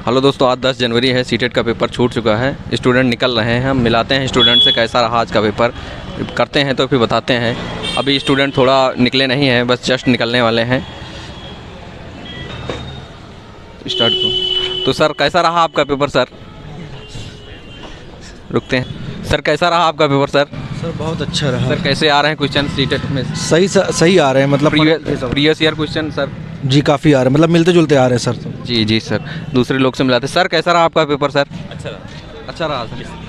Hello दोस्तों, आज 10 जनवरी है। सीटेट का पेपर छूट चुका है, स्टूडेंट निकल रहे हैं। हम मिलाते हैं स्टूडेंट से कैसा रहा आज का पेपर, करते हैं तो फिर बताते हैं। अभी स्टूडेंट थोड़ा निकले नहीं हैं, बस जस्ट निकलने वाले हैं। स्टार्ट करो। तो सर कैसा रहा आपका पेपर सर? रुकते हैं सर, कैसा रहा आपका पेपर सर? सर बहुत अच्छा रहा। सर कैसे आ रहे हैं क्वेश्चन सीटेट में? सही आ रहे हैं, मतलब प्रीवियस ईयर क्वेश्चन सर? जी काफ़ी आ रहे हैं, मतलब मिलते जुलते आ रहे हैं सर। जी सर, दूसरे लोग से मिलाते। सर कैसा रहा आपका पेपर सर? अच्छा रहा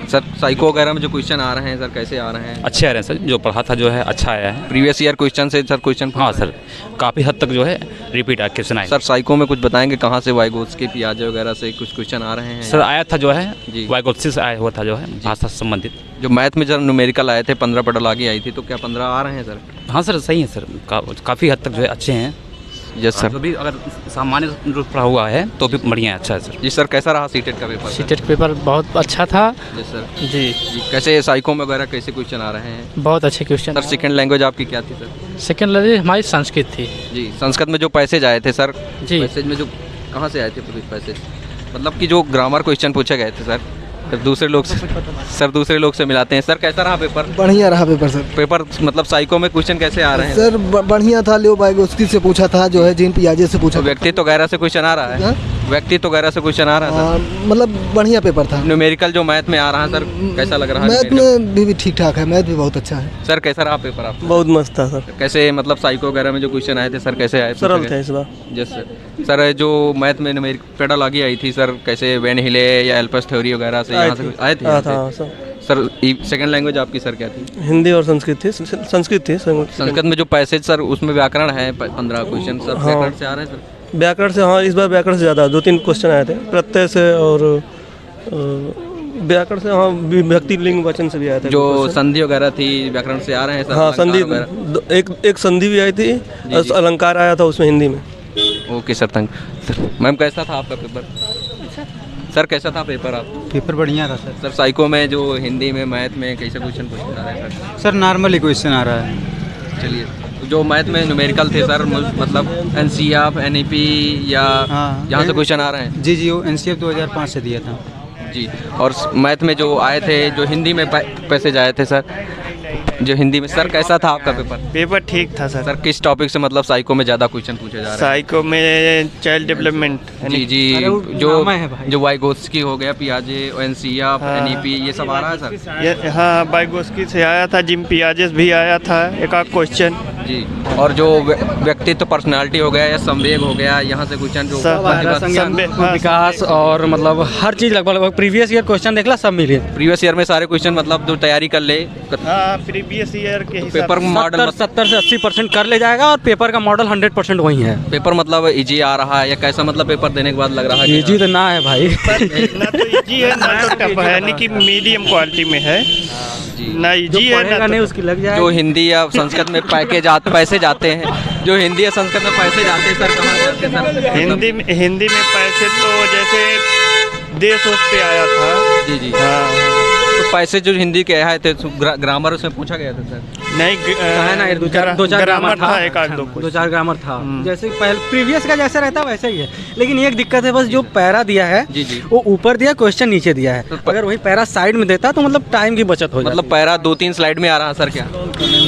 सर। साइको वगैरह में जो क्वेश्चन आ रहे हैं सर, कैसे आ रहे हैं? अच्छे आ रहे हैं सर, जो पढ़ा था जो है अच्छा आया है। प्रीवियस ईयर क्वेश्चन से सर क्वेश्चन? हाँ सर, काफ़ी हद तक जो है रिपीट क्वेश्चन आए। सर साइको में कुछ बताएंगे कहाँ से वाइगोत्स्की पियाजे वगैरह से कुछ क्वेश्चन आ रहे हैं? सर आया था जो है जी वाइगोत्स्की से आया हुआ था जो है भाषा से संबंधित। जो मैथ में जब न्यूमेरिकल आए थे 15 पेडोलॉजी आई थी, तो क्या 15 आ रहे हैं सर? हाँ सर सही है सर, काफ़ी हद तक जो है अच्छे हैं। Yes sir. जो भी अगर सामान्य रूप पढ़ा हुआ है तो भी बढ़िया है, अच्छा है सर। जी सर, कैसा रहा सीटेट का पेपर? सीटेट पेपर बहुत अच्छा था। Yes sir. जी कैसे साइको में वगैरह कैसे क्वेश्चन आ रहे हैं? बहुत अच्छे क्वेश्चन। सर सेकंड लैंग्वेज आपकी क्या थी सर? सेकंड लैंग्वेज हमारी संस्कृत थी। जी, संस्कृत में जो पैसेज आए थे सर, जी पैसेज में जो कहाँ से आए थे पैसेज, मतलब कि जो ग्रामर क्वेश्चन पूछे गए थे सर? दूसरे लोग से मिलाते हैं। सर कैसा रहा पेपर? बढ़िया रहा पेपर सर। पेपर मतलब साइको में क्वेश्चन कैसे आ रहे हैं सर बढ़िया था। लियो वाइगोत्स्की से पूछा था, जो है जीन पियाजे से पूछा। व्यक्तित्व वगैरह से क्वेश्चन आ रहा है? व्यक्तित्व वगैरह से क्वेश्चन आ रहा है सर? मतलब बढ़िया पेपर था। न्यूमेरिकल जो मैथ में आ रहा है सर, कैसा लग रहा है? मैथ में भी ठीक ठाक है, मैथ भी बहुत अच्छा है सर। कैसा रहा पेपर आपका? बहुत मस्त था सर। कैसे मतलब साइको वगैरह में जो क्वेश्चन आए थे सर, कैसे आए? सरल थे इस बार। Yes sir. सर जो मैथ में न्यूमेरिकल पेडोलॉजी आई थी सर, कैसे वेन हिले या एल्पस थ्योरी वगैरह से यहाँ से आए थे? सर सेकंड लैंग्वेज आपकी सर क्या थी? हिंदी और संस्कृत थी। संस्कृत में जो पैसेज सर, उसमें व्याकरण है 15 क्वेश्चन सर, व्याकरण से आ रहे हैं सर? व्याकरण से, हाँ इस बार व्याकरण से ज़्यादा 2-3 क्वेश्चन आए थे। प्रत्यय से और व्याकरण से, हाँ विभक्ति लिंग वचन से भी आया था। जो संधि वगैरह थी व्याकरण से आ रहे हैं सर? हाँ संधि, एक संधि भी आई थी, अलंकार आया था उसमें हिंदी में। Okay sir, thank sir. Ma'am कैसा था आपका पेपर? सर कैसा था पेपर आप? पेपर बढ़िया था सर। सर साइको में जो हिंदी में मैथ में कैसे क्वेश्चन पूछ रहे हैं सर? सर नॉर्मली क्वेश्चन आ रहा है। चलिए, जो मैथ में न्यूमेरिकल थे सर, मतलब एनसीएफ एनईपी या यहाँ से क्वेश्चन आ रहे हैं? जी वो एनसीएफ 2005 से दिया था जी। और मैथ में जो आए थे, जो हिंदी में पैसेज आए थे सर, जो हिंदी में, सर कैसा था आपका पेपर? पेपर ठीक था सर। सर किस टॉपिक से मतलब साइको में ज़्यादा क्वेश्चन पूछे जा रहे हैं? साइको में चाइल्ड डेवलपमेंट। जी जो वाइगोत्स्की हो गया, पियाजे, एनसीएफ, एनईपी, ये सब आ रहा है सर? हाँ वाइगोत्स्की से आया था, जिम पियाजे भी आया था एक आध क्वेश्चन जी। और जो व्यक्तित्व पर्सनालिटी हो गया या संवेग हो गया, यहाँ से क्वेश्चन जो विकास और मतलब हर चीज़ लगभग प्रीवियस ईयर क्वेश्चन देखला सब मिले। प्रीवियस ईयर में सारे क्वेश्चन मतलब जो तैयारी कर ले, प्रीवियस ईयर के पेपर मॉडल 70 से 80% कर ले जाएगा और पेपर का मॉडल 100% वही है। पेपर मतलब इजी आ रहा है या कैसा, मतलब पेपर देने के बाद लग रहा है? इजी तो ना है भाई। ना तो इजी है ना तो टफ है, यानी कि मीडियम क्वालिटी में है। ना इजी है ना नहीं उसकी लग जाए। जो हिंदी या संस्कृत में पैसे जाते हैं, जो हिंदी या संस्कृत में पैसे जाते हैं सर, कहाँ जाते हैं सर? हिंदी में पैसे तो जैसे देश पे आया था। जी हाँ। तो पैसे जो हिंदी के आए थे, ग्रामर उसमें पूछा गया था सर? नहीं है ना, दो चार ग्रामर था, एक आध दो 2-4 ग्रामर था। जैसे पहले प्रीवियस का जैसे रहता वैसे ही है, लेकिन एक दिक्कत है बस, जो पैरा दिया है जी वो ऊपर दिया, क्वेश्चन नीचे दिया है। अगर वही पैरा साइड में देता तो मतलब टाइम की बचत हो जाती। मतलब पैरा 2-3 स्लाइड में आ रहा है सर क्या?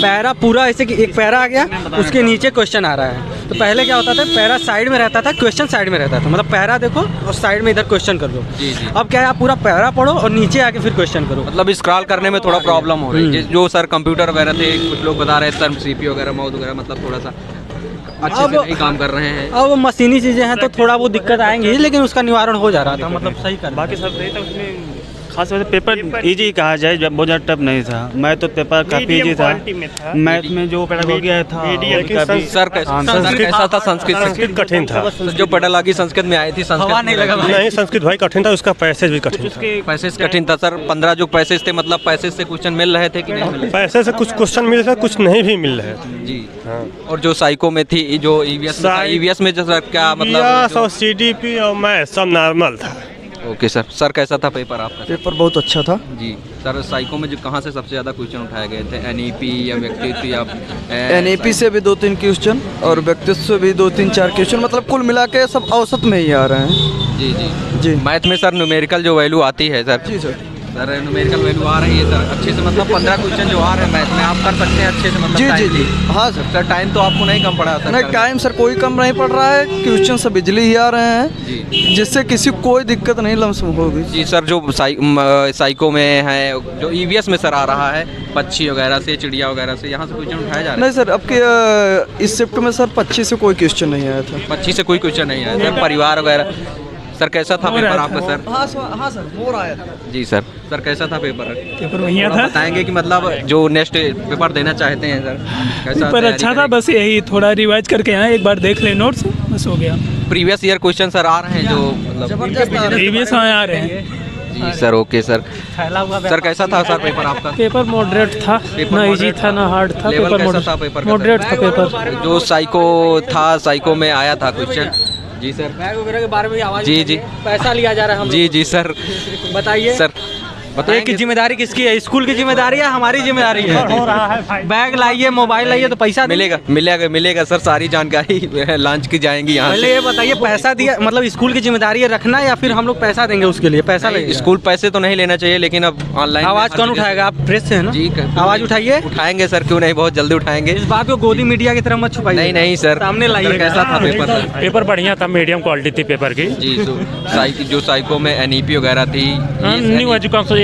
पैरा पूरा ऐसे कि एक पैरा आ गया, उसके नीचे क्वेश्चन आ रहा है। तो पहले क्या होता था, पैरा साइड में रहता था, क्वेश्चन साइड में रहता था। मतलब पैरा देखो और साइड में इधर क्वेश्चन कर दो। जी। अब क्या है, आप पूरा पैरा पढ़ो और नीचे आके फिर क्वेश्चन करो। मतलब स्क्रॉल करने में थोड़ा प्रॉब्लम हो रही है। जो सर कंप्यूटर वगैरह थे, कुछ लोग बता रहे सर सीपीयू वगैरह, माउस वगैरह, मतलब थोड़ा सा अच्छे से नहीं काम कर रहे हैं। अब मशीनी चीज़ें हैं तो थोड़ा वो दिक्कत आएंगी, लेकिन उसका निवारण हो जा रहा था, मतलब सही कर। बाकी सब सही था। उसमें खास वजह पेपर इजी कहा जाए, जब बहुत ज़्यादा टफ नहीं था। मैं तो पेपर काफ़ी इजी था। मैथ में जो पेडागोगी आया था, सर कैसा था? संस्कृत कठिन था। जो पेडागोगी संस्कृत में आई थी, हवा नहीं लगा भाई। नहीं, संस्कृत भाई कठिन था, उसका पैसेज भी कठिन था। पैसेज कठिन था सर? 15 जो पैसेज थे, मतलब पैसेज से क्वेश्चन मिल रहे थे कि नहीं मिल रहे? पैसे से कुछ क्वेश्चन मिल रहे थे, कुछ नहीं भी मिल रहे थे जी। और जो साइको में थी, जो ईवीएस में जो सर क्या मतलब, और CDP और मैथ सब नॉर्मल था। Okay sir. सर कैसा था पेपर आपका? पेपर बहुत अच्छा था। जी सर, साइको में जो कहाँ से सबसे ज़्यादा क्वेश्चन उठाए गए थे? एनईपी या व्यक्तित्व या एनईपी से भी 2-3 क्वेश्चन और व्यक्तित्व से भी 2-3-4 क्वेश्चन, मतलब कुल मिला के सब औसत में ही आ रहे हैं। जी जी जी मैथ में सर न्यूमेरिकल जो वैल्यू आती है सर, जी सर। सर न्यूमेरिकल वैल्यू आ रही है सर अच्छे से, मतलब 15 क्वेश्चन जो आ रहे हैं मैथ में आप कर सकते हैं अच्छे से, मतलब जी जी time जी से। हाँ सर। सर टाइम तो आपको नहीं कम पड़ा सर? नहीं, टाइम सर कोई कम नहीं पड़ रहा है, क्वेश्चन सब बिजली ही आ रहे हैं जी जिससे किसी को कोई दिक्कत नहीं लमसम होगी। जी सर, जो साइको में है, जो ईवीएस में सर आ रहा है पक्षी वगैरह से, चिड़िया वगैरह से, यहाँ से क्वेश्चन उठाया जा रहा है? नहीं सर, अब के इस शिफ्ट में सर 25 से कोई क्वेश्चन नहीं आया था। पक्षी से कोई क्वेश्चन नहीं आया सर? परिवार वगैरह सर कैसा था पेपर आपका सर? हाँ सर, हो रहा है। जी सर। सर कैसा था पेपर? पेपर बढ़िया था। बताएंगे कि मतलब जो नेक्स्ट पेपर देना चाहते हैं सर कैसा? पेपर अच्छा था, बस यही थोड़ा रिवाइज करके आए, एक बार देख ले नोट्स, बस हो गया। प्रीवियस ईयर क्वेश्चन सर आ रहे हैं जो मतलब प्रीवियस आ रहे हैं। जी सर। Okay sir. सर कैसा था सर पेपर आपका? पेपर मॉडरेट था, पेपर ना moderate इजी था ना हार्ड था। लेवल पेपर कैसा था पेपर का? मॉडरेट था पेपर। जो साइको था, साइको में आया था क्वेश्चन। जी सर। बैग वगैरह के बारे में आवाज जी जी पैसा लिया जा रहा है हम जी जी सर। बताइए सर एक की बताएंगे जिम्मेदारी किसकी है? स्कूल की जिम्मेदारी है, हमारी जिम्मेदारी है। बैग लाइए, मोबाइल लाइए तो पैसा देंगे। मिलेगा मिलेगा मिलेगा सर, सारी जानकारी लॉन्च की जाएंगी यहाँ पहले से। ये बताइए पैसा दिया, मतलब स्कूल की जिम्मेदारी है रखना, या फिर हम लोग पैसा देंगे उसके लिए? पैसा नहीं, लेंगे। स्कूल पैसे तो नहीं लेना चाहिए, लेकिन अब ऑनलाइन आवाज कौन उठाएगा? आप प्रेस से है ना? जी आवाज उठाइए। उठाएंगे सर, क्यों नहीं, बहुत जल्दी उठाएंगे। इस बात को गोदी मीडिया की तरफ मत छुपाइए। नहीं नहीं सर, सामने लाइए। सर, कैसा था पेपर सर? पेपर बढ़िया था, मीडियम क्वालिटी थी पेपर की। जी जो साइको में एनईपी वगैरह थी, न्यू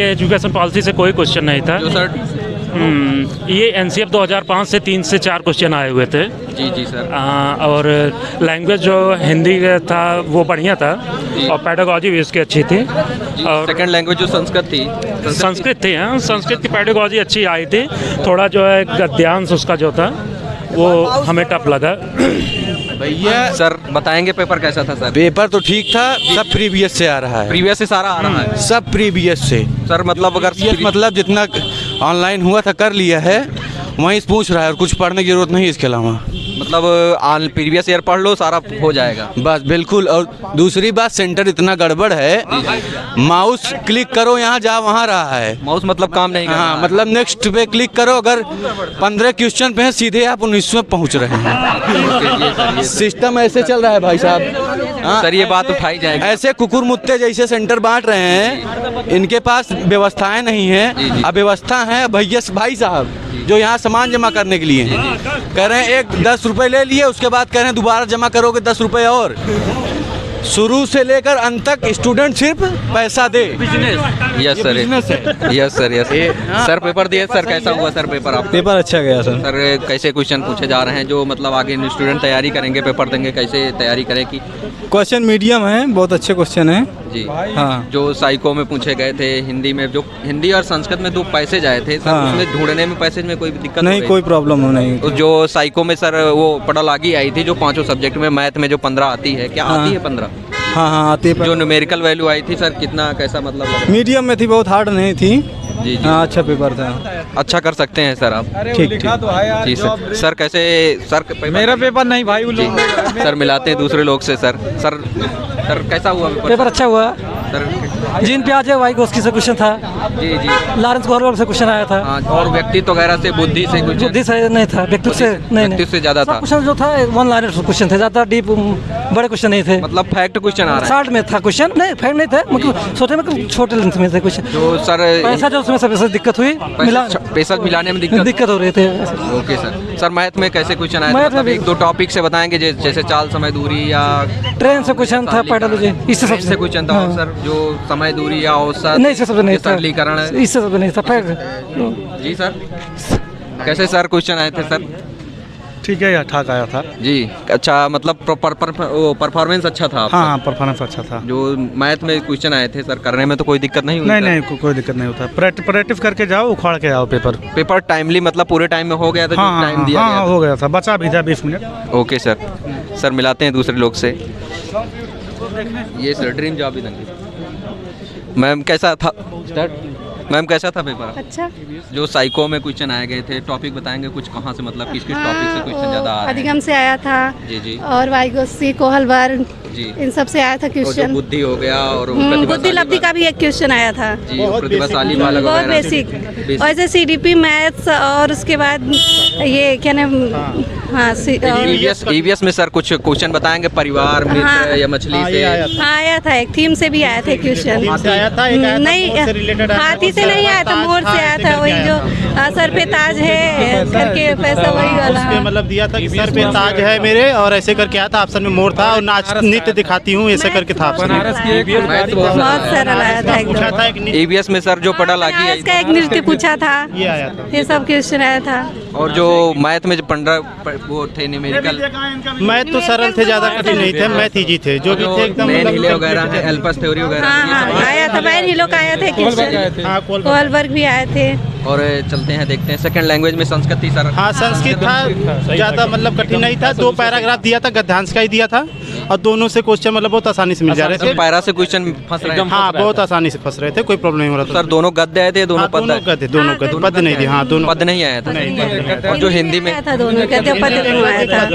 एजुकेशन पॉलिसी से कोई क्वेश्चन नहीं था। जो सर ये एनसीएफ 2005 से 3 से 4 क्वेश्चन आए हुए थे। जी जी सर। और लैंग्वेज जो हिंदी का था वो बढ़िया था, और पेडागॉजी भी उसकी अच्छी थी। और सेकंड लैंग्वेज जो संस्कृत थी, संस्कृत थी, हाँ संस्कृत की पेडागॉजी अच्छी आई थी। थोड़ा जो है गद्यांश उसका जो था वो हमें टफ लगा। भैया सर बताएंगे पेपर कैसा था सर? पेपर तो ठीक था, सब प्रीवियस से आ रहा है, प्रीवियस से सारा आ रहा है सब प्रीवियस से। सर, मतलब अगर प्रीवियस मतलब जितना ऑनलाइन हुआ था कर लिया है, वहीं से पूछ रहा है, और कुछ पढ़ने की जरूरत नहीं इसके अलावा। मतलब प्रीवियस ईयर पढ़ लो, सारा हो जाएगा बस बिल्कुल। और दूसरी बात, सेंटर इतना गड़बड़ है, माउस क्लिक करो यहाँ जा वहाँ रहा है, माउस मतलब काम नहीं कर रहा हाँ है। मतलब नेक्स्ट पे क्लिक करो, अगर 15 क्वेश्चन पे है सीधे आप 19वें पहुँच रहे हैं। सिस्टम ऐसे चल रहा है भाई साहब। हाँ, सर ये बात उठाई जाएगी। ऐसे कुकुर मुत्ते जैसे सेंटर बांट रहे हैं, इनके पास व्यवस्थाएं नहीं जी, हैं। जी। अब व्यवस्था है भैया भाई साहब जो यहाँ सामान जमा करने के लिए कह रहे हैं, 10 रुपए ले लिए, उसके बाद कह रहे हैं दोबारा जमा करोगे 10 रुपए और। शुरू से लेकर अंत तक स्टूडेंट सिर्फ पैसा दे। Yes sir, yes sir, yes sir. Paper दिए सर, कैसा हुआ सर पेपर आप? पेपर अच्छा गया सर। सर कैसे क्वेश्चन पूछे जा रहे हैं, जो मतलब आगे स्टूडेंट तैयारी करेंगे, पेपर देंगे, कैसे तैयारी करें कि? क्वेश्चन मीडियम है, बहुत अच्छे क्वेश्चन हैं। जी हाँ। जो साइको में पूछे गए थे, हिंदी में, जो हिंदी और संस्कृत में 2 पैसेज आए थे सर, हाँ। उसमें ढूंढने में पैसेज में कोई दिक्कत नहीं, कोई प्रॉब्लम नहीं। तो जो साइको में सर वो पढ़ालागी आई थी, जो 5 सब्जेक्ट में, मैथ में जो 15 आती है, क्या हाँ। आती है 15? हाँ हाँ आती है। जो न्यूमेरिकल वैल्यू आई थी सर, कितना कैसा मतलब लगा? मीडियम में थी, बहुत हार्ड नहीं थी। जी जी। हाँ अच्छा पेपर था। अच्छा कर सकते हैं सर आप। ठीक ठीक। जी सर। सर कैसे सर मेरा पेपर नहीं भाई, जी सर, मिलाते हैं दूसरे लोग से। सर कैसा हुआ पेपर? अच्छा हुआ सर। जीन प्याज है वाई गोस्की से क्वेश्चन था। जी जी। लॉरेंस गोरवेल से क्वेश्चन आया था। हाँ, और व्यक्तित्व वगैरह से, बुद्धि से कुछ? बुद्धि से नहीं था, व्यक्तित्व से नहीं। व्यक्तित्व से ज़्यादा था। क्वेश्चन जो था 1 लाइनर क्वेश्चन थे, ज़्यादा डीप बड़े क्वेश्चन नहीं थे। मतलब फैक्ट क्वेश्चन आ रहा है। शॉर्ट में था क्वेश्चन, नहीं फैक्ट नहीं थे, मतलब छोटे में छोटे लेंथ में थे क्वेश्चन। जो सर पैसा जो उसमें सबसे दिक्कत हुई, पैसा मिलाने में दिक्कत हो रही थी। Okay sir. सर मैथ में कैसे क्वेश्चन आए? मैथ में मतलब भी 1-2 टॉपिक से बताएंगे, जैसे चाल, समय, दूरी, या ट्रेन से क्वेश्चन था, पेडोलॉजी, इससे ट्रेन से सबसे क्वेश्चन था। और सर जो समय, दूरी या औसत, नहीं, इससे सबसे नहीं था, सरलीकरण है, इससे सबसे नहीं था। फैक्ट जी सर। कैसे सर क्वेश्चन आए थे सर? ठीक है, ठाक आया था। जी अच्छा, मतलब परफॉर्मेंस अच्छा था आपका? हाँ, परफॉर्मेंस अच्छा था। जो मैथ में क्वेश्चन आए थे सर, करने में तो कोई दिक्कत नहीं हुई? नहीं, कोई दिक्कत नहीं होता। प्रैक्टिस करके जाओ, उखाड़ के आओ पेपर टाइमली, मतलब पूरे टाइम में हो गया था? हाँ, जो टाइम दिया हाँ, गया था? हो गया था, बचा भी था 20 मिनट। ओके सर मिलाते हैं दूसरे लोग से। ये सर ड्रीम जॉब ही देंगे। मैम कैसा था? मैम कैसा था पेपर? अच्छा। जो साइको में क्वेश्चन आए गए थे, टॉपिक बताएंगे कुछ, कहाँ से, मतलब किस टॉपिक से क्वेश्चन ज़्यादा आ रहे हैं? अधिगम से आया था। जी जी। और वाइगोस्की, कोहलबर्ग, जी। इन सब से आया था और जो क्वेश्चन। बुद्धि हो गया और बुद्धि लब्धि का भी एक क्वेश्चन आया था, जी, और प्रतिभाशाली वाला बहुत वगैरह। बेसिक। और ऐसे CDP मैथ्स और उसके बाद ये क्या नाम, हाँ EVS में सर कुछ क्वेश्चन बताएंगे, परिवार मित्र हाँ। या मछली से? हाँ आया था, एक थीम से भी आया था क्वेश्चन। नहीं, हाथी से नहीं आया था, मोर से आया था। वही जो सर पे ताज है करके पैसा वही वाला, मतलब दिया था कि सर पे ताज है मेरे, और ऐसे करके आया था। ऑप्शन में मोर था, और नाच नृत्य दिखाती हूँ, ऐसे करके था। बहुत सरल आया था एकदम। EVS में सर जो पढ़ा लागी है इसका एक नृत्य पूछा था, ये आया था। ये सब क्वेश्चन आया था। और जो मैथ में जो 15 वो थे न्यूमेरिकल, मैथ तो सरल थे, ज्यादा कठिन नहीं थे, मैथ इजी थे, जो भी थे एकदम मेन हिले वगैरह है, एल्पस थ्योरी वगैरह, हाँ हाँ आया था, बैन ही लोग आया थे क्वेश्चन, कोलबर्ग भी आए थे। और चलते हैं देखते हैं सेकंड लैंग्वेज में संस्कृत थी सर। हाँ संस्कृत था, ज़्यादा मतलब कठिन नहीं था। 2 पैराग्राफ दिया था, गद्यांश का ही दिया था, और दोनों से क्वेश्चन मतलब बहुत आसानी से मिल जा रहे थे। पैरा से क्वेश्चन फंस रहे हैं। हाँ बहुत आसानी से फंस रहे थे, कोई प्रॉब्लम नहीं हो रहा था। सर दोनों गद्य आए थे, दोनों पद गद्य, दोनों गद्य, पद नहीं थे। हाँ दोनों पद नहीं आया था। और जो हिंदी में आया था, दोनों कहते पद दोनों आया था।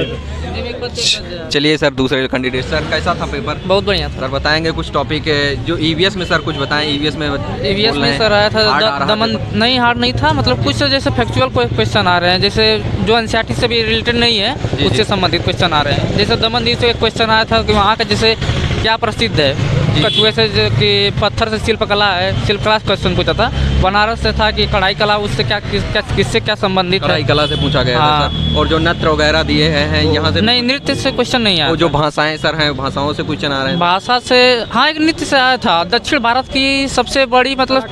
चलिए सर दूसरे कैंडिडेट सर, कैसा था पेपर? बहुत बढ़िया था सर बताएंगे कुछ टॉपिक जो EVS में सर कुछ बताएं। EVS में सर आया था दमन, नहीं हार्ड नहीं था, मतलब कुछ जैसे फैक्चुअल क्वेश्चन आ रहे हैं, जैसे जो एनसीईआरटी से भी रिलेटेड नहीं है उससे संबंधित क्वेश्चन आ रहे हैं। जैसे दमन द्वीप से एक क्वेश्चन आया था कि वहाँ का जैसे क्या प्रसिद्ध है, कछुए से कि पत्थर से शिल्पकला है, शिल्पकला क्वेश्चन पूछा था। बनारस से था कि कढ़ाई कला, उससे किससे क्या संबंधित है, कढ़ाई कला से पूछा गया था सर। और जो नृत्य वगैरह दिए हैं यहाँ से नहीं, नृत्य से क्वेश्चन नहीं आया। वो जो भाषाएं सर हैं, भाषाओं से क्वेश्चन आ रहे हैं। भाषा से हाँ, एक नृत्य से आया था, दक्षिण भारत की सबसे बड़ी, मतलब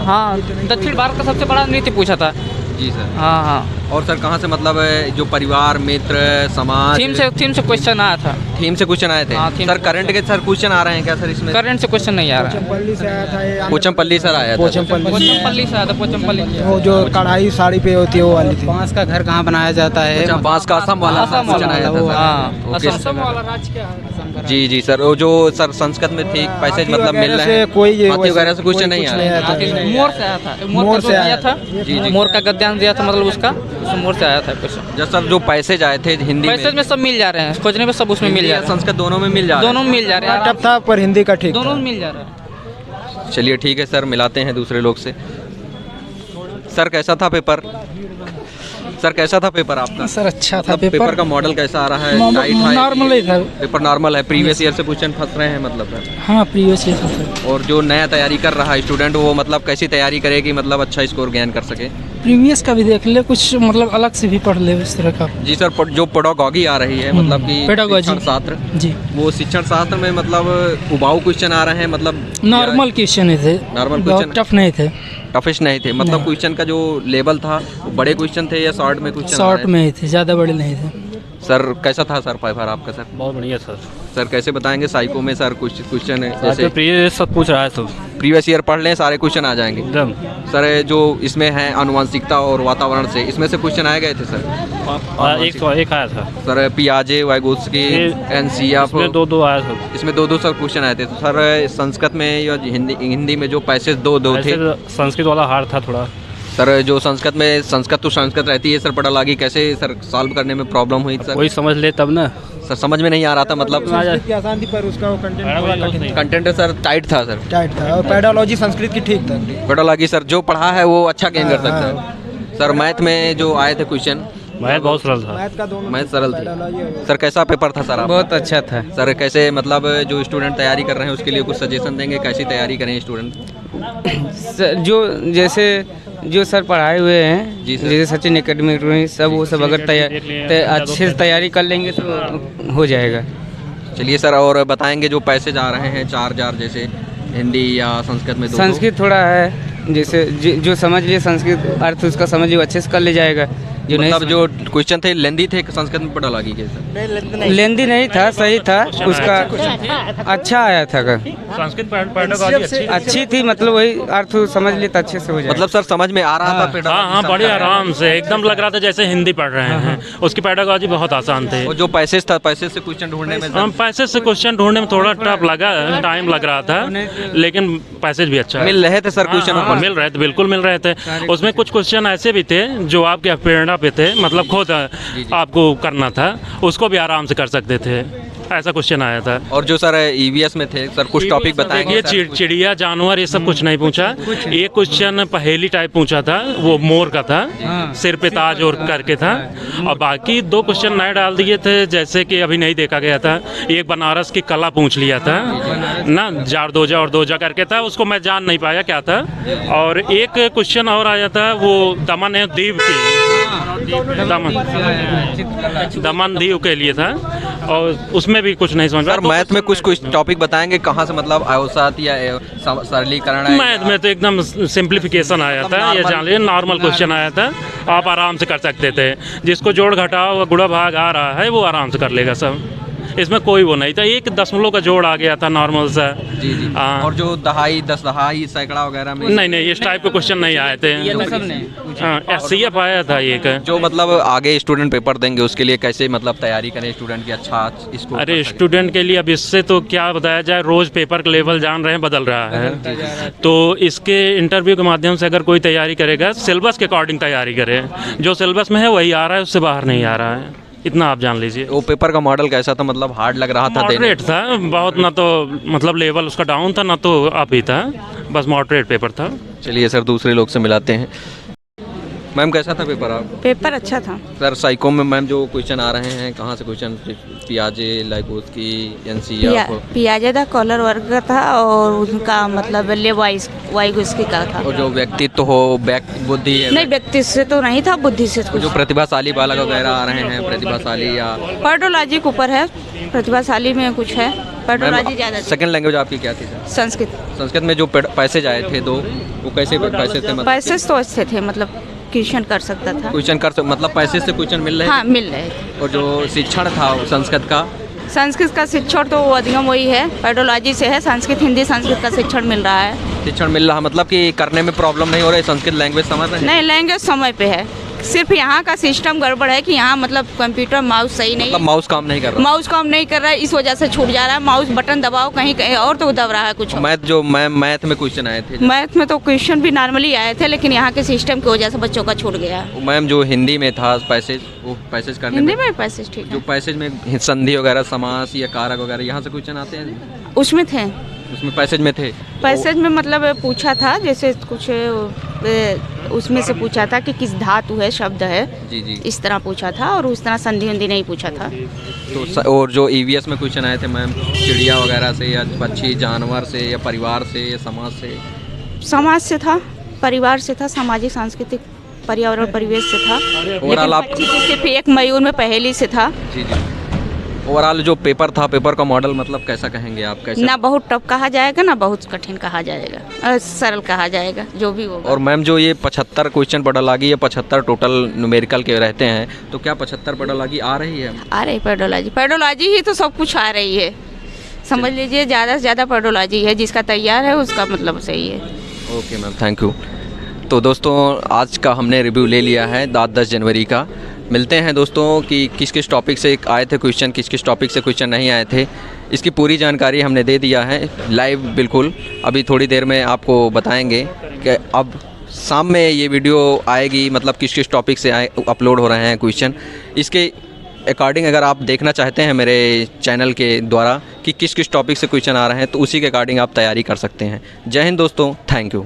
हाँ दक्षिण भारत का सबसे बड़ा नृत्य पूछा था। जी सर। हाँ हाँ। और सर कहाँ से, मतलब जो परिवार मित्र समाज थीम से क्वेश्चन आया था। थीम से क्वेश्चन आए थे। हाँ, सर करंट के सर क्वेश्चन आ रहे हैं क्या सर इसमें? करंट से क्वेश्चन नहीं आ रहा है। पोचमपल्ली सर आया था। पोचमपल्ली से आया था, पोचमपल्ली वो जो कढ़ाई साड़ी पे होती है वो वाली थी। बांस का घर कहाँ बनाया जाता है? अच्छा, बांस का असम वाला क्वेश्चन आया था सर। हाँ, ओके। असम वाला राज्य क्या है? जी जी सर, वो जो सर संस्कृत में थी पैसेज मतलब मिल रहे हैं, कोई हाथी वगैरह से क्वेश्चन नहीं आया। मोर से आया था, मोर से दिया था। जी जी। मोर का गद्यांश दिया था, मतलब उसका मोर से आया था क्वेश्चन। जब सर जो पैसेज आए थे हिंदी पैसेज में सब मिल जा रहे हैं, खोजने में सब उसमें मिल जा रहा है। संस्कृत दोनों में मिल जा रहा है। दोनों में मिल जा रहे हैं, टफ था पर हिंदी का ठीक दोनों था। में मिल जा रहा है। चलिए ठीक है सर, मिलाते हैं दूसरे लोग से। सर कैसा था पेपर? सर कैसा था पेपर आपका? सर अच्छा था पेपर का मॉडल कैसा आ रहा है? टाइट है? नॉर्मल ही था। पेपर नॉर्मल है, प्रीवियस ईयर से क्वेश्चन फंस रहे हैं मतलब सर। हाँ प्रीवियस ईयर से। और जो नया तैयारी कर रहा है स्टूडेंट, वो मतलब कैसी तैयारी करे कि मतलब अच्छा स्कोर गेन कर सके? प्रीवियस का भी देख ले, कुछ मतलब अलग से भी पढ़ ले इस तरह का। जी सर, जो पेडागॉजी आ रही है मतलब कि शिक्षण शास्त्र, जी वो शिक्षण शास्त्र में मतलब उबाऊ क्वेश्चन आ रहे हैं, मतलब नॉर्मल क्वेश्चन ही थे, नॉर्मल बहुत क्वेश्चन, टफ नहीं थे, टफिश नहीं थे। मतलब क्वेश्चन का जो लेवल था वो बड़े क्वेश्चन थे या शॉर्ट में क्वेश्चन? शॉर्ट में ही थे, ज़्यादा बड़े नहीं थे। सर कैसा था सर पेपर आपका सर? बहुत बढ़िया सर। सर कैसे बताएंगे साइको में सर कुछ क्वेश्चन जैसे प्रीवियस सब पूछ रहा है, सब प्रीवियस ईयर पढ़ लें सारे क्वेश्चन आ जाएंगे एकदम। सर जो इसमें है आनुवंशिकता और वातावरण से, इसमें से क्वेश्चन आए गए थे सर? एक आया था सर पियाजे, वाइगोत्स्की, एनसीएफ, इसमें दो आया था। इसमें दो सर क्वेश्चन आए थे। तो सर संस्कृत में या हिंदी में जो पैसेज दो थे, संस्कृत वाला हार्ड था थोड़ा। सर जो संस्कृत में संस्कृत रहती है सर, पढ़ा लागी कैसे सर सॉल्व करने में प्रॉब्लम हुई सर? वही समझ ले तब ना सर, समझ में नहीं आ रहा था मतलब आसान थी पर उसका कंटेंट कंटेंट सर टाइट था सर। टाइट था, और पेडोलॉजी संस्कृत की ठीक था। पेडागॉजी सर जो पढ़ा है वो अच्छा गेन कर सकता है। सर मैथ में जो आए थे क्वेश्चन, मैथ बहुत सरल था। मैथ का दोनों मैथ सरल थी। सर कैसा पेपर था सर आपका? बहुत अच्छा था सर कैसे मतलब जो स्टूडेंट तैयारी कर रहे हैं उसके लिए कुछ सजेशन देंगे, कैसी तैयारी करें स्टूडेंट? जो जैसे जो सर पढ़ाए हुए हैं, जी सर। जैसे सचिन एकेडमी सब, वो सब अगर अच्छे से तैयारी कर लेंगे तो हो जाएगा। चलिए सर, और बताएंगे जो पैसेज आ रहे हैं 4 जैसे हिंदी या संस्कृत में? संस्कृत थोड़ा है, जैसे जो समझ लिए संस्कृत अर्थ उसका समझ लिए अच्छे से कर ले जाएगा। जो मतलब जो क्वेश्चन थे लेंदी थे संस्कृत में पढ़ा लगी के सर? लेंदी नहीं था, सही था, उसका अच्छा आया था। संस्कृत अच्छी थी, मतलब वही अर्थ समझ लिए तो अच्छे से हो जाए। मतलब सर समझ में आ रहा था? हाँ हाँ, बड़े आराम से एकदम लग रहा था जैसे हिंदी पढ़ रहे हैं। उसकी पेडागॉजी बहुत आसान थे। और जो पैसेज था, पैसेज से क्वेश्चन ढूंढने में हम पैसेज से क्वेश्चन ढूंढने में थोड़ा टफ लगा, टाइम लग रहा था, लेकिन पैसेज भी अच्छा मिल रहे थे सर क्वेश्चन? मिल रहे थे, बिल्कुल मिल रहे थे। उसमें कुछ क्वेश्चन ऐसे भी थे जो आपके प्रेरणा जगह पे थे, मतलब खुद आपको करना था, उसको भी आराम से कर सकते थे। ऐसा क्वेश्चन आया था। और जो सर ईवीएस में थे सर, कुछ टॉपिक बताएंगे? ये चिड़िया जानवर ये सब कुछ नहीं पूछा। एक क्वेश्चन पहेली टाइप पूछा था, वो मोर का था, सिर पे ताज और करके था। और बाकी 2 क्वेश्चन नए डाल दिए थे, जैसे कि अभी नहीं देखा गया था। एक बनारस की कला पूछ लिया था ना, जारदोजा और दोजा करके था, उसको मैं जान नहीं पाया क्या था। और एक क्वेश्चन और आया था, वो दमन है द्वीप की, दमन द्वीप के लिए था, और उसमें भी कुछ नहीं समझ। सर मैथ में कुछ टॉपिक बताएंगे कहाँ से, मतलब औसत या सरलीकरण है? मैथ में तो एकदम सिंप्लीफिकेशन आया था, ये जान लीजिए नॉर्मल क्वेश्चन आया था, आप आराम से कर सकते थे। जिसको जोड़ घटाव गुणा भाग आ रहा है वो आराम से कर लेगा सब, इसमें कोई वो नहीं था। 1 दशमलव का जोड़ आ गया था नॉर्मल सा। जी जी। और जो दहाई, 10 दहाई, सैकड़ा वगैरह में नहीं, इस टाइप के क्वेश्चन नहीं आए थे। SCF आया था एक। जो मतलब आगे स्टूडेंट पेपर देंगे उसके लिए कैसे मतलब तैयारी करें स्टूडेंट की अच्छा स्कोर? अरे स्टूडेंट के लिए अब इससे तो क्या बताया जाए, रोज़ पेपर का लेवल जान रहे हैं बदल रहा है, तो इसके इंटरव्यू के माध्यम से अगर कोई तैयारी करेगा, सिलेबस के अकॉर्डिंग तैयारी करे, जो सिलेबस में है वही आ रहा है, उससे बाहर नहीं आ रहा है, इतना आप जान लीजिए। वो पेपर का मॉडल कैसा था, मतलब हार्ड लग रहा था? मॉडरेट था बहुत, ना तो मतलब लेवल उसका डाउन था ना तो अप ही था, बस मॉडरेट पेपर था। चलिए सर दूसरे लोग से मिलाते हैं। मैम कैसा था पेपर? आप पेपर अच्छा था सर। साइको में मैम जो क्वेश्चन आ रहे हैं कहाँ से क्वेश्चन? पियाजे, लाइकोस्की, एनसीएफ। पियाजे था, कॉलर वर्ग का था, और उनका मतलब वाइगोस्की का था। और जो व्यक्तित्व हो, बुद्धि है? नहीं, व्यक्तित्व से तो नहीं था, बुद्धि से कुछ। जो प्रतिभाशाली बालक वगैरह आ रहे हैं, प्रतिभाशाली या पेडोलॉजी के ऊपर है, प्रतिभाशाली में कुछ है, पेडोलॉजी ज़्यादा। सेकंड लैंग्वेज आपकी क्या थी सर? संस्कृत। संस्कृत में जो पैसेज आए थे 2, वो कैसे पैसेज थे? पैसेज तो अच्छे थे, मतलब क्वेश्चन कर सकता था, क्वेश्चन कर मतलब पैसेज से क्वेश्चन मिल रहे? हाँ मिल रहे थे। और जो शिक्षण था संस्कृत का शिक्षण तो अधिगम वही है, पेडोलॉजी से है, संस्कृत हिंदी संस्कृत का शिक्षण मिल रहा है। शिक्षण मिल रहा मतलब कि करने में प्रॉब्लम नहीं हो रही, संस्कृत लैंग्वेज समझ रहे हैं? नहीं, लैंग्वेज समय पे है, सिर्फ यहाँ का सिस्टम गड़बड़ है कि यहाँ मतलब कंप्यूटर माउस सही नहीं, मतलब माउस काम नहीं कर रहा। माउस काम नहीं कर रहा है, इस वजह से छूट जा रहा है। माउस बटन दबाओ कहीं कहीं और तो दब रहा है कुछ। मैथ में क्वेश्चन आए थे? मैथ में तो क्वेश्चन भी नॉर्मली आए थे, लेकिन यहाँ के सिस्टम की वजह से बच्चों का छूट गया। मैम जो हिंदी में था पैसेज, वो पैसेज करने हिंदी में पैसेज ठीक है। जो पैसेज में संधि वगैरह, समास या कारक वगैरह, यहाँ से क्वेश्चन आते हैं? उसमें थे, उसमें पैसेज में थे। पैसेज में मतलब पूछा था, जैसे कुछ उसमें से पूछा था कि किस धातु है, शब्द है, जी जी, इस तरह पूछा था, और उस तरह संधि वंधि नहीं पूछा था। तो और जो ईवीएस में क्वेश्चन आए थे मैम, चिड़िया वगैरह से या पक्षी जानवर से या परिवार से या समाज से? समाज से था, परिवार से था, सामाजिक सांस्कृतिक पर्यावरण परिवेश से था, लेकिन आप सिर्फ एक मयूर में पहेली से था। जी जी। ओवरऑल जो पेपर था, पेपर का मॉडल मतलब कैसा कहेंगे आप? कैसे? ना बहुत टफ कहा जाएगा, ना बहुत कठिन कहा जाएगा, सरल कहा जाएगा, जो भी होगा। और मैम जो ये 75 क्वेश्चन पेडोलॉजी या 75 टोटल न्यूमेरिकल के रहते हैं, तो क्या 75 पेडोलॉजी आ रही है? आ रही पेडोलॉजी ही तो सब कुछ आ रही है, समझ लीजिए ज़्यादा से ज़्यादा पेडोलॉजी है, जिसका तैयार है उसका मतलब सही है। Okay ma'am, thank you. तो दोस्तों आज का हमने रिव्यू ले लिया है 10 जनवरी का। मिलते हैं दोस्तों कि किस किस टॉपिक से आए थे क्वेश्चन, किस किस टॉपिक से क्वेश्चन नहीं आए थे, इसकी पूरी जानकारी हमने दे दिया है लाइव बिल्कुल। अभी थोड़ी देर में आपको बताएंगे कि अब शाम में ये वीडियो आएगी, मतलब किस किस टॉपिक से अपलोड हो रहे हैं क्वेश्चन। इसके अकॉर्डिंग अगर आप देखना चाहते हैं मेरे चैनल के द्वारा कि किस किस टॉपिक से क्वेश्चन आ रहे हैं, तो उसी के अकॉर्डिंग आप तैयारी कर सकते हैं। जय हिंद दोस्तों, थैंक यू।